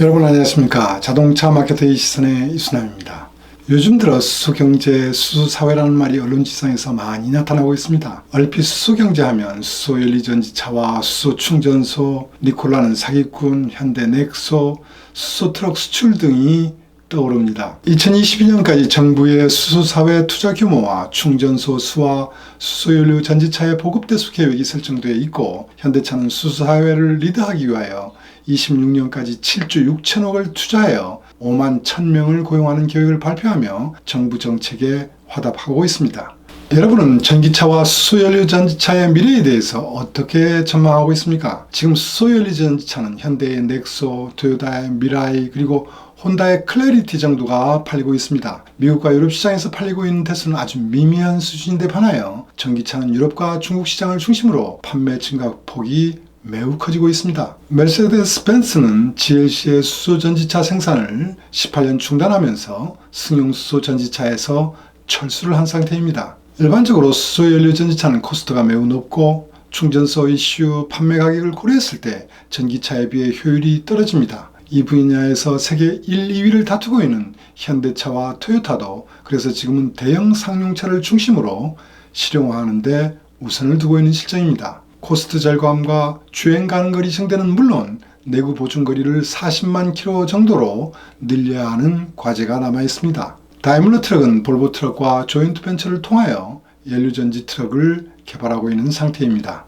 여러분 안녕하십니까. 자동차 마케터의 시선의 이순남입니다. 요즘 들어 수소경제, 수소사회라는 말이 언론지상에서 많이 나타나고 있습니다. 얼핏 수소경제하면 수소연료전지차와 수소충전소, 니콜라는 사기꾼, 현대 넥소, 수소트럭 수출 등이 떠오릅니다. 2022년까지 정부의 수소사회 투자 규모와 충전소 수와 수소연료 전지차의 보급 대수 계획이 설정되어 있고, 현대차는 수소사회를 리드하기 위하여 26년까지 7조 6천억을 투자하여 5만 1,000명을 고용하는 계획을 발표하며 정부 정책에 화답하고 있습니다. 여러분은 전기차와 수소연료 전지차의 미래에 대해서 어떻게 전망하고 있습니까? 지금 수소연료 전지차는 현대의 넥소, 토요타의 미라이, 그리고 혼다의 클래리티 정도가 팔리고 있습니다. 미국과 유럽 시장에서 팔리고 있는 대수는 아주 미미한 수준인데 반하여 전기차는 유럽과 중국 시장을 중심으로 판매 증가폭이 매우 커지고 있습니다. 메르세데스 벤츠는 GLC의 수소 전지차 생산을 18년 중단하면서 승용 수소 전지차에서 철수를 한 상태입니다. 일반적으로 수소 연료 전지차는 코스트가 매우 높고 충전소 이슈, 판매 가격을 고려했을 때 전기차에 비해 효율이 떨어집니다. 이 분야에서 세계 1, 2위를 다투고 있는 현대차와 토요타도 그래서 지금은 대형 상용차를 중심으로 실용화하는 데 우선을 두고 있는 실정입니다. 코스트 절감과 주행 가능 거리 증대는 물론 내구 보증 거리를 40만 킬로 정도로 늘려야 하는 과제가 남아 있습니다. 다이밀러 트럭은 볼보 트럭과 조인트 벤처를 통하여 연료전지 트럭을 개발하고 있는 상태입니다.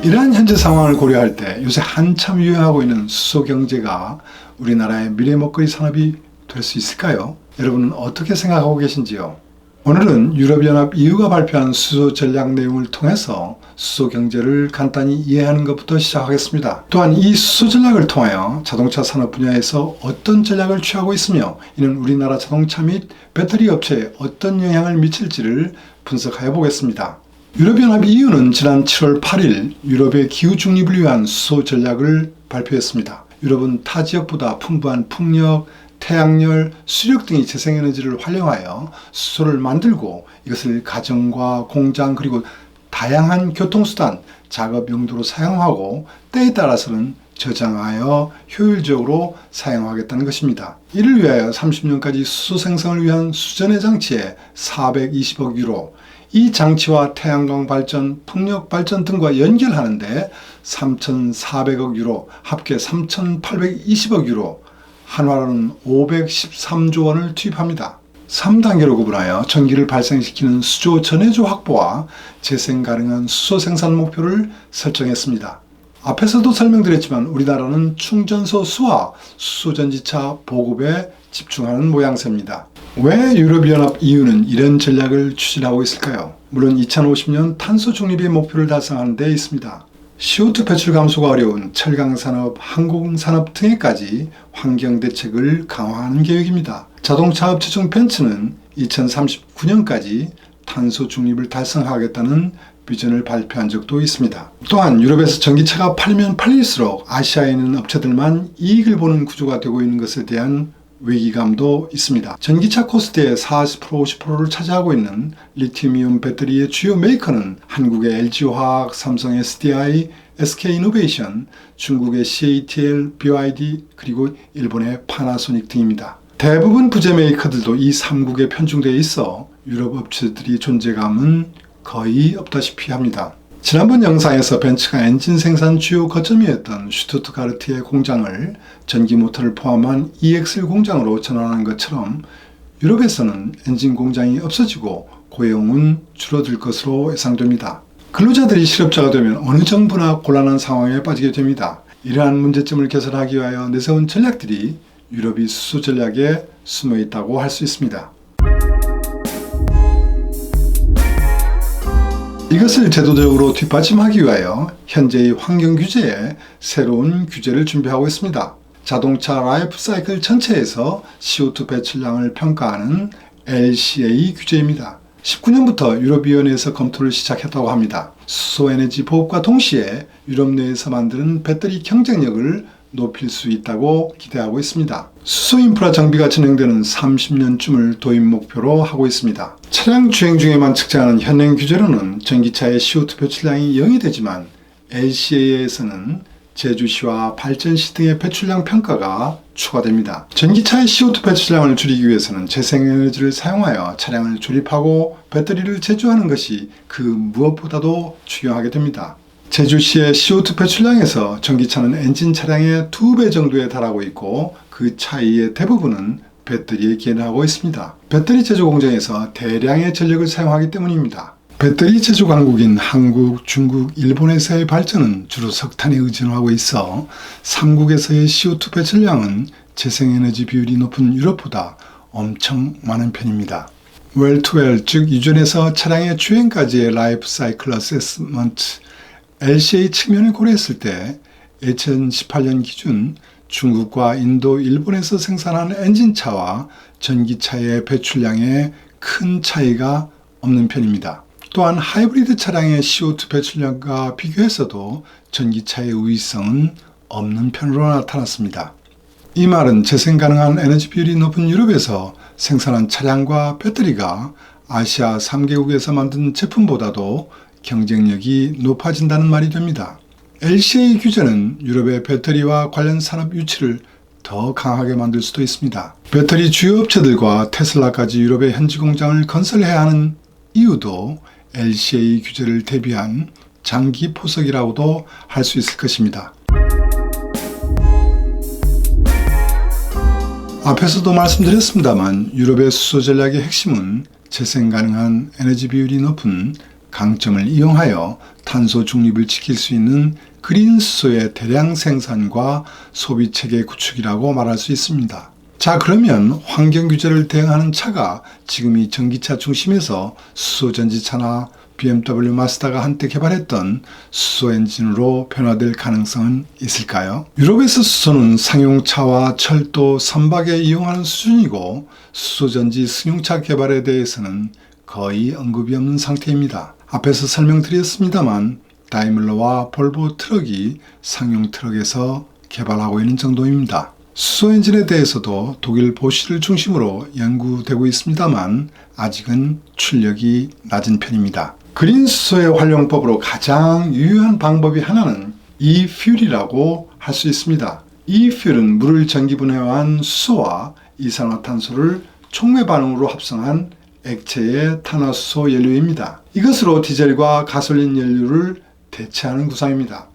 이러한 현재 상황을 고려할 때 요새 한참 유행하고 있는 수소 경제가 우리나라의 미래 먹거리 산업이 될 수 있을까요? 여러분은 어떻게 생각하고 계신지요? 오늘은 유럽연합 EU가 발표한 수소 전략 내용을 통해서 수소 경제를 간단히 이해하는 것부터 시작하겠습니다. 또한 이 수소 전략을 통하여 자동차 산업 분야에서 어떤 전략을 취하고 있으며 이는 우리나라 자동차 및 배터리 업체에 어떤 영향을 미칠지를 분석하여 보겠습니다. 유럽연합 EU는 지난 7월 8일 유럽의 기후 중립을 위한 수소 전략을 발표했습니다. 유럽은 타 지역보다 풍부한 풍력, 태양열, 수력 등의 재생에너지를 활용하여 수소를 만들고 이것을 가정과 공장 그리고 다양한 교통수단, 작업 용도로 사용하고 때에 따라서는 저장하여 효율적으로 사용하겠다는 것입니다. 이를 위하여 30년까지 수소 생성을 위한 수전해 장치에 420억 유로, 이 장치와 태양광 발전, 풍력 발전 등과 연결하는데 3,400억 유로, 합계 3,820억 유로, 한화로는 513조 원을 투입합니다. 3단계로 구분하여 전기를 발생시키는 수조 전해조 확보와 재생 가능한 수소 생산 목표를 설정했습니다. 앞에서도 설명드렸지만 우리나라는 충전소 수와 수소 전지차 보급에 집중하는 모양새입니다. 왜 유럽연합 EU는 이런 전략을 추진하고 있을까요? 물론 2050년 탄소 중립의 목표를 달성하는 데 있습니다. CO2 배출 감소가 어려운 철강산업, 항공산업 등에까지 환경 대책을 강화하는 계획입니다. 자동차 업체 중 벤츠는 2039년까지 탄소 중립을 달성하겠다는 비전을 발표한 적도 있습니다. 또한 유럽에서 전기차가 팔리면 팔릴수록 아시아에 있는 업체들만 이익을 보는 구조가 되고 있는 것에 대한 위기감도 있습니다. 전기차 코스트의 40%, 50%를 차지하고 있는 리튬이온 배터리의 주요 메이커는 한국의 LG화학, 삼성 SDI, SK이노베이션, 중국의 CATL, BYD, 그리고 일본의 파나소닉 등입니다. 대부분 부재 메이커들도 이 3국에 편중되어 있어 유럽 업체들이 존재감은 거의 없다시피 합니다. 지난번 영상에서 벤츠가 엔진 생산 주요 거점이었던 슈투트가르트의 공장을 전기 모터를 포함한 EXL 공장으로 전환하는 것처럼 유럽에서는 엔진 공장이 없어지고 고용은 줄어들 것으로 예상됩니다. 근로자들이 실업자가 되면 어느 정부나 곤란한 상황에 빠지게 됩니다. 이러한 문제점을 개선하기 위하여 내세운 전략들이 유럽이 수소 전략에 숨어 있다고 할 수 있습니다. 이것을 제도적으로 뒷받침하기 위하여 현재의 환경 규제에 새로운 규제를 준비하고 있습니다. 자동차 라이프 사이클 전체에서 CO2 배출량을 평가하는 LCA 규제입니다. 19년부터 유럽위원회에서 검토를 시작했다고 합니다. 수소에너지 보급과 동시에 유럽 내에서 만드는 배터리 경쟁력을 높일 수 있다고 기대하고 있습니다. 수소 인프라 정비가 진행되는 30년쯤을 도입 목표로 하고 있습니다. 차량 주행 중에만 측정하는 현행 규제로는 전기차의 CO2 배출량이 0이 되지만 LCA에서는 제주시와 발전시 등의 배출량 평가가 추가됩니다. 전기차의 CO2 배출량을 줄이기 위해서는 재생에너지를 사용하여 차량을 조립하고 배터리를 제조하는 것이 그 무엇보다도 중요하게 됩니다. 제주시의 CO2 배출량에서 전기차는 엔진 차량의 2배 정도에 달하고 있고 그 차이의 대부분은 배터리에 기인하고 있습니다. 배터리 제조 공장에서 대량의 전력을 사용하기 때문입니다. 배터리 제조 강국인 한국, 중국, 일본에서의 발전은 주로 석탄에 의존하고 있어 3국에서의 CO2 배출량은 재생에너지 비율이 높은 유럽보다 엄청 많은 편입니다. 웰2웰 즉 유전에서 차량의 주행까지의 라이프 사이클 어세스먼트 LCA 측면을 고려했을 때 2018년 기준 중국과 인도, 일본에서 생산한 엔진차와 전기차의 배출량에 큰 차이가 없는 편입니다. 또한 하이브리드 차량의 CO2 배출량과 비교해서도 전기차의 우위성은 없는 편으로 나타났습니다. 이 말은 재생 가능한 에너지 비율이 높은 유럽에서 생산한 차량과 배터리가 아시아 3개국에서 만든 제품보다도 경쟁력이 높아진다는 말이 됩니다. LCA 규제는 유럽의 배터리와 관련 산업 유치를 더 강하게 만들 수도 있습니다. 배터리 주요 업체들과 테슬라까지 유럽의 현지 공장을 건설해야 하는 이유도 LCA 규제를 대비한 장기 포석이라고도 할 수 있을 것입니다. 앞에서도 말씀드렸습니다만 유럽의 수소 전략의 핵심은 재생 가능한 에너지 비율이 높은 강점을 이용하여 탄소 중립을 지킬 수 있는 그린 수소의 대량 생산과 소비 체계 구축이라고 말할 수 있습니다. 자, 그러면 환경 규제를 대응하는 차가 지금 이 전기차 중심에서 수소 전지차나 BMW, 마스다가 한때 개발했던 수소 엔진으로 변화될 가능성은 있을까요? 유럽에서 수소는 상용차와 철도, 선박에 이용하는 수준이고 수소 전지 승용차 개발에 대해서는 거의 언급이 없는 상태입니다. 앞에서 설명드렸습니다만 다이밀러와 볼보 트럭이 상용 트럭에서 개발하고 있는 정도입니다. 수소 엔진에 대해서도 독일 보쉬를 중심으로 연구되고 있습니다만 아직은 출력이 낮은 편입니다. 그린 수소의 활용법으로 가장 유효한 방법이 하나는 이퓨얼이라고 할 수 있습니다. 이퓨얼은 물을 전기분해한 수소와 이산화탄소를 촉매 반응으로 합성한 액체의 탄화수소 연료입니다. 이것으로 디젤과 가솔린 연료를 대체하는 구상입니다.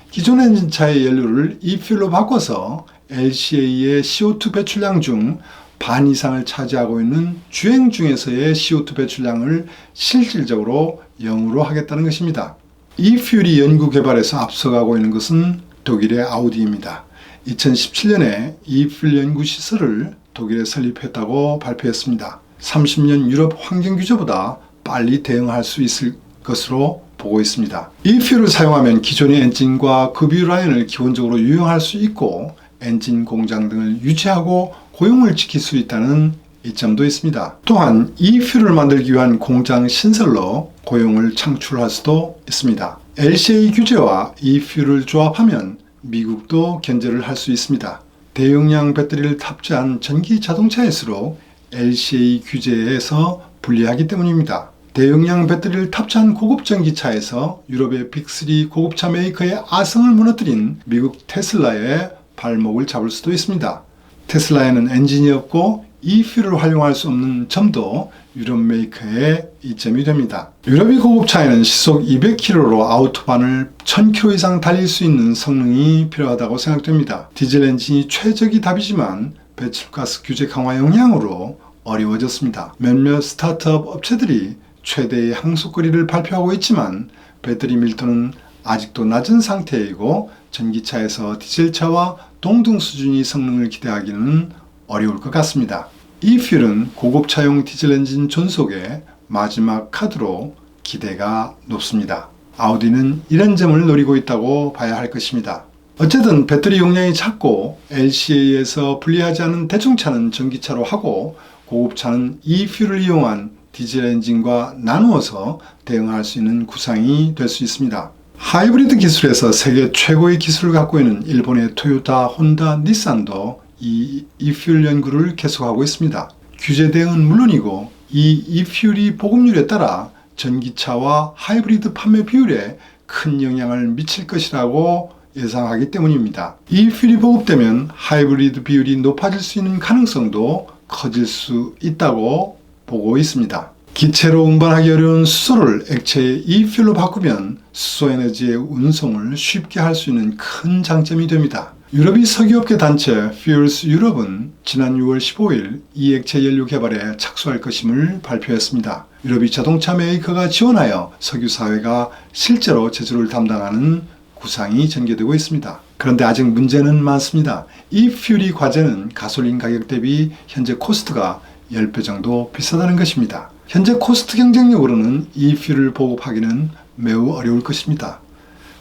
기존 엔진차의 연료를 이퓨얼로 바꿔서 LCA의 CO2 배출량 중 반 이상을 차지하고 있는 주행 중에서의 CO2 배출량을 실질적으로 0으로 하겠다는 것입니다. 이퓨얼이 연구 개발에서 앞서가고 있는 것은 독일의 아우디입니다. 2017년에 이퓨얼 연구 시설을 독일에 설립했다고 발표했습니다. 30년 유럽 환경 규제보다 빨리 대응할 수 있을 것으로 보고 있습니다. 이퓨얼을 사용하면 기존의 엔진과 급유 라인을 기본적으로 유용할 수 있고 엔진 공장 등을 유지하고 고용을 지킬 수 있다는 이점도 있습니다. 또한 이퓨얼을 만들기 위한 공장 신설로 고용을 창출할 수도 있습니다. LCA 규제와 이퓨얼을 조합하면 미국도 견제를 할 수 있습니다. 대용량 배터리를 탑재한 전기 자동차일수록 LCA 규제에서 불리하기 때문입니다. 대용량 배터리를 탑재한 고급 전기차에서 유럽의 빅3 고급차 메이커의 아성을 무너뜨린 미국 테슬라의 발목을 잡을 수도 있습니다. 테슬라에는 엔진이 없고 이퓨얼을 활용할 수 없는 점도 유럽 메이커의 이점이 됩니다. 유럽의 고급차에는 시속 200km로 아우토반을 1000km 이상 달릴 수 있는 성능이 필요하다고 생각됩니다. 디젤 엔진이 최적의 답이지만 배출가스 규제 강화 영향으로 어려워졌습니다. 몇몇 스타트업 업체들이 최대의 항속거리를 발표하고 있지만 배터리 밀도는 아직도 낮은 상태이고 전기차에서 디젤차와 동등 수준의 성능을 기대하기는 어려울 것 같습니다. 이퓨얼은 고급차용 디젤 엔진 존속의 마지막 카드로 기대가 높습니다. 아우디는 이런 점을 노리고 있다고 봐야 할 것입니다. 어쨌든 배터리 용량이 작고 LCA에서 분리하지 않은 대중차는 전기차로 하고 고급차는 이퓨얼을 이용한 디젤 엔진과 나누어서 대응할 수 있는 구상이 될 수 있습니다. 하이브리드 기술에서 세계 최고의 기술을 갖고 있는 일본의 토요타, 혼다, 닛산도 이 이퓨얼 연구를 계속하고 있습니다. 규제 대응은 물론이고 이 이퓨얼이 보급률에 따라 전기차와 하이브리드 판매 비율에 큰 영향을 미칠 것이라고 예상하기 때문입니다. 이 퓨얼이 보급되면 하이브리드 비율이 높아질 수 있는 가능성도 커질 수 있다고 보고 있습니다. 기체로 운반하기 어려운 수소를 액체의 이 퓨얼로 바꾸면 수소 에너지의 운송을 쉽게 할 수 있는 큰 장점이 됩니다. 유럽의 석유업계 단체 Fuels Europe은 지난 6월 15일 이 액체 연료 개발에 착수할 것임을 발표했습니다. 유럽의 자동차 메이커가 지원하여 석유 사회가 실제로 제조를 담당하는 구상이 전개되고 있습니다. 그런데 아직 문제는 많습니다. 이 퓨얼 과제는 가솔린 가격 대비 현재 코스트가 10배 정도 비싸다는 것입니다. 현재 코스트 경쟁력으로는 이 퓨얼을 보급하기는 매우 어려울 것입니다.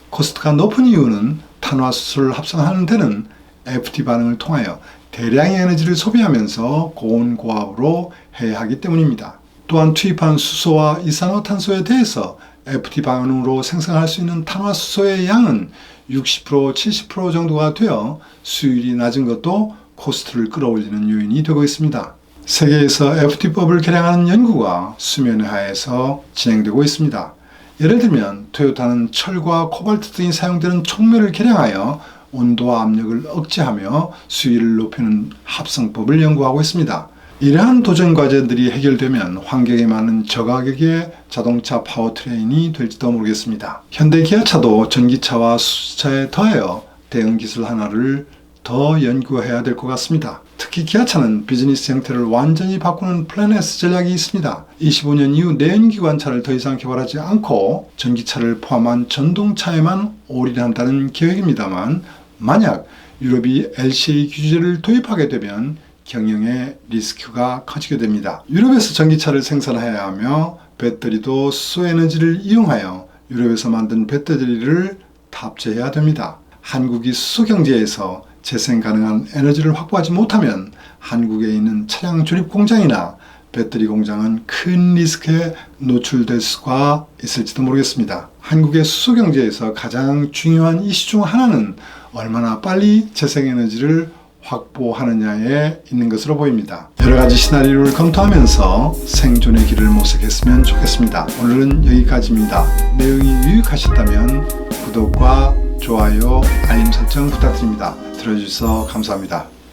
코스트가 높은 이유는 탄화수소를 합성하는 데는 FT 반응을 통하여 대량의 에너지를 소비하면서 고온고압으로 해야 하기 때문입니다. 또한 투입한 수소와 이산화탄소에 대해서 FT 반응으로 생성할 수 있는 탄화수소의 양은 60%, 70% 정도가 되어 수율이 낮은 것도 코스트를 끌어올리는 요인이 되고 있습니다. 세계에서 FT법을 개량하는 연구가 수면 하에서 진행되고 있습니다. 예를 들면 토요타는 철과 코발트 등이 사용되는 촉매를 개량하여 온도와 압력을 억제하며 수위를 높이는 합성법을 연구하고 있습니다. 이러한 도전 과제들이 해결되면 환경에 맞는 저가격의 자동차 파워트레인이 될지도 모르겠습니다. 현대 기아차도 전기차와 수소차에 더하여 대응 기술 하나를 더 연구해야 될 것 같습니다. 특히 기아차는 비즈니스 형태를 완전히 바꾸는 플래넷 전략이 있습니다. 25년 이후 내연기관차를 더 이상 개발하지 않고 전기차를 포함한 전동차에만 올인한다는 계획입니다만, 만약 유럽이 LCA 규제를 도입하게 되면 경영의 리스크가 커지게 됩니다. 유럽에서 전기차를 생산해야 하며 배터리도 수소 에너지를 이용하여 유럽에서 만든 배터리를 탑재해야 됩니다. 한국이 수소 경제에서 재생 가능한 에너지를 확보하지 못하면 한국에 있는 차량 조립 공장이나 배터리 공장은 큰 리스크에 노출될 수가 있을지도 모르겠습니다. 한국의 수소 경제에서 가장 중요한 이슈 중 하나는 얼마나 빨리 재생 에너지를 확보하느냐에 있는 것으로 보입니다. 여러 가지 시나리오를 검토하면서 생존의 길을 모색했으면 좋겠습니다. 오늘은 여기까지입니다. 내용이 유익하셨다면 구독과 좋아요, 알림 설정 부탁드립니다. 들어주셔서 감사합니다.